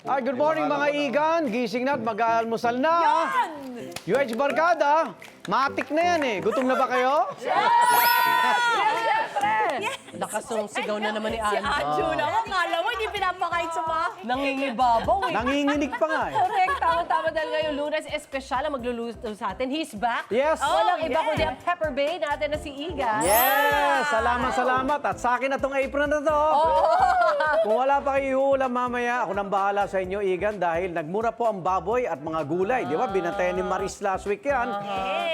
Good morning mga igan. Gising na at mag-aalmusal na. UH Barkada, matik na yan eh. Gutom na ba kayo? Lakas ng sigaw na naman ni Si Anjo. Anjo naman, kala mo hindi pinapakain sa mga... Nangingibabaw eh. Nanginginig pa nga eh. Correct, tama-tama dahil ngayon Lunes, espesyal ang magluluto sa atin. He's back. Yes. Walang iba yes. kundi ang Pepper Bay natin na si Iga. Yes! Salamat. At sa akin na tong apron na to. Kung wala pa kayo iuulam mamaya, ako nang bahala sa inyo, Igan, dahil nagmura po ang baboy at mga gulay. Di ba? Binantayan ni Maris last week yan.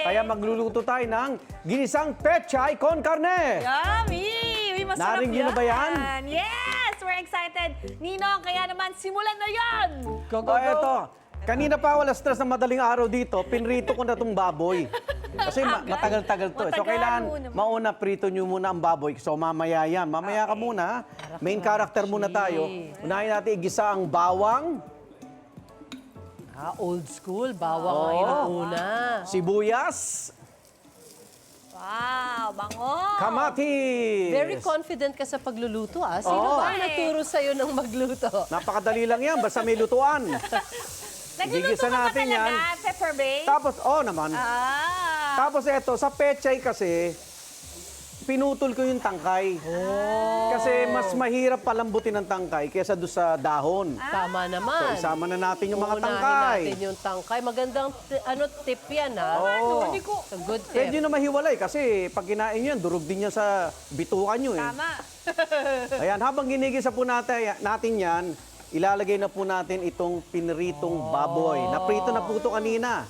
Kaya magluluto tayo ng ginisang pechay con carne. Yummy! Uy, masarap Narinig niyo na ba yan? Yes! We're excited! Ninong, kaya naman, simulan na yan! Go, go, O go. eto, kanina pa wala stress na madaling araw dito, pinrito ko na tong baboy. Kasi matagal-tagal to. So Matagal kailangan muna. mauna prito nyo muna ang baboy. So mamaya yan. Mamaya ka muna. Main character muna tayo. Unahin natin igisa ang bawang, Old school, bawang ang inuuna. sibuyas, Wow, bango! kamatis. Very confident ka sa pagluluto ah. Sino ba ang nagturo sa'yo ng magluto? Napakadali lang yan, basta may lutuan. Nagluluto Gigisa ka ba natin talaga, yan. Pepper Bay? Tapos, naman. Tapos eto, sa pechay kasi, pinutol ko yung tangkay. Kasi mas mahirap palambutin ang tangkay kaysa doon sa dahon. Tama So, naman. isama na natin yung mga Uunahin tangkay. natin yung tangkay. Magandang tip yan ah. Oo. A good Pwede tip. na mahiwalay kasi pag kinain nyo yan, durog din yan sa bitukan nyo eh. Tama. Ayan, habang ginigisa po natin yan, ilalagay na po natin itong pinritong baboy. Naprito na po ito kanina.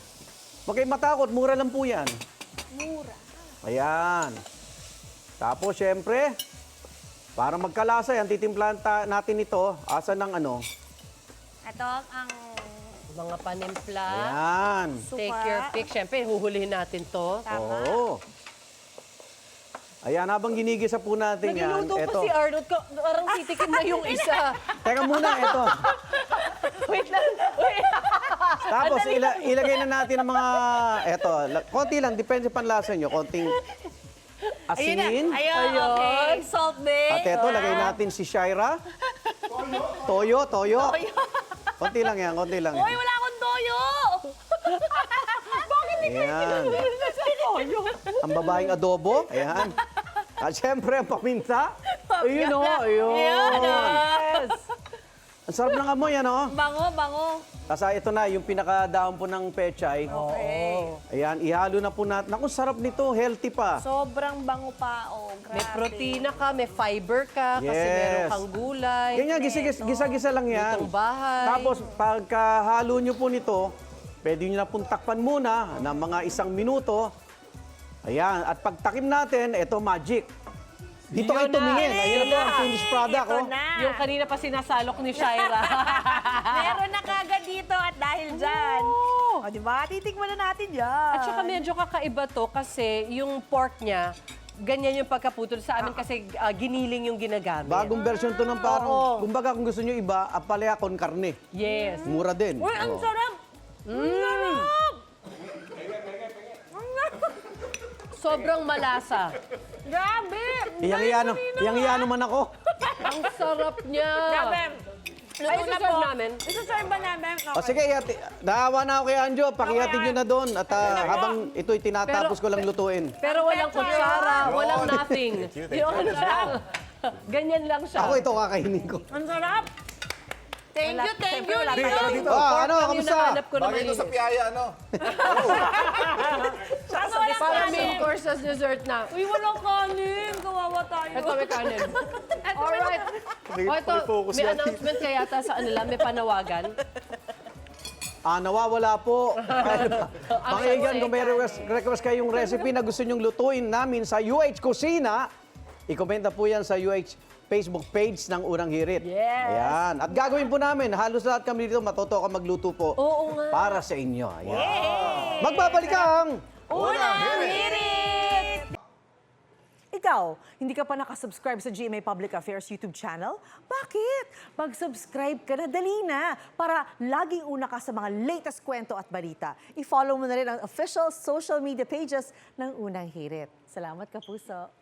Huwag kayong matakot, mura lang po yan. Mura. Ayan. Tapos, syempre, para magkalasa yan, titimplahan natin ito. Asa ng ano? Ito ang Mga panimpla. Ayan. Take suka. your pick. Siyempre, huhulihin natin to. Tama. Oo. Ayan, habang ginigisa po natin yan, Nagluluto pa si Arnold. Parang titikin na yung isa. Teka muna, ito. Wait lang. Wait. Tapos, ilagay na natin ang mga, konti lang, depende panlasa nyo. Konting Ayun na. asin. Ayun, okay. Salt Bay. At ito, lagay natin si Shaira. Toyo. Konti lang yan, konti lang Uy, yan. wala akong toyo! Bakit hindi Ayan. toyo? Ang babaeng adobo. Ayan. At syempre, ang paminta. Ayun o, ayun. Yes! Ang sarap ng amoy, ano? Bango, bango. Kasi ito na, yung pinakadaon po ng pechay. Okay. Ayan, ihalo na po natin. Naku, sarap nito, healthy pa. Sobrang bango pa, oh. Grabe. May protina ka, may fiber ka, kasi Yes. meron kang gulay. Ganyan, gisa-gisa lang yan. Lutong bahay. Tapos, pagkahalo nyo po nito, pwede nyo na pong takpan muna ng mga 1 minuto. Ayan, at pagtakim natin, ito magic. Dito kayo Yun na. tumingin. Ayun na po ang finished product. Ito Oh. na. Yung kanina pa sinasalok ni Shaira. Meron na kagad dito at dahil dyan. O, di ba? Titikman na natin yan. At saka medyo kakaiba to kasi yung pork niya, ganyan yung pagkaputol sa amin kasi giniling yung ginagamit. Bagong version to ng parang, Oo. kumbaga kung gusto nyo iba, apalaya con carne. Yes. Mura din. Uy, ang Oo. sarap! Ang sarap! Sobrang malasa. Grabe! Iyang-iyano man ako. Ang sarap niya. Grabe! Ay, isuserve namin. Isuserve ba namin? O sige, naawa na ako kay Anjo. Pakihatid nyo na doon. At habang ito'y tinatapos ko lang lutuin. Pero walang kutsara, walang nothing. Yung ano lang. Ganyan lang siya. Ako ito kakainin ko. Ang sarap! Thank you, thank you, Wala Lito. tayong Ah, pork ano, lang yung kamusta? nahanap ko na Bagay ito malinis. sa piyaya, ano? Kaso walang Para kanin. main course as dessert na. Uy, walang kanin. Kawawa tayo. Ito may kanin. Alright. O ito, may announcement kaya yata sa kanila, may panawagan. Nawawala po. Mga igan, kung may request kayong recipe na gusto nyong lutuin namin sa UH Kusina, i-komenta po yan sa UH Facebook page ng Unang Hirit. Yes. Ayan. At gagawin po namin, halos lahat kami dito matuto ka magluto po Oo nga. para sa inyo. Ayan. Magbabalik ang Unang hirit! Ikaw, hindi ka pa nakasubscribe sa GMA Public Affairs YouTube channel? Bakit? Mag-subscribe ka na, dali na, para laging una ka sa mga latest kwento at balita. I-follow mo na rin ang official social media pages ng Unang Hirit. Salamat, Kapuso.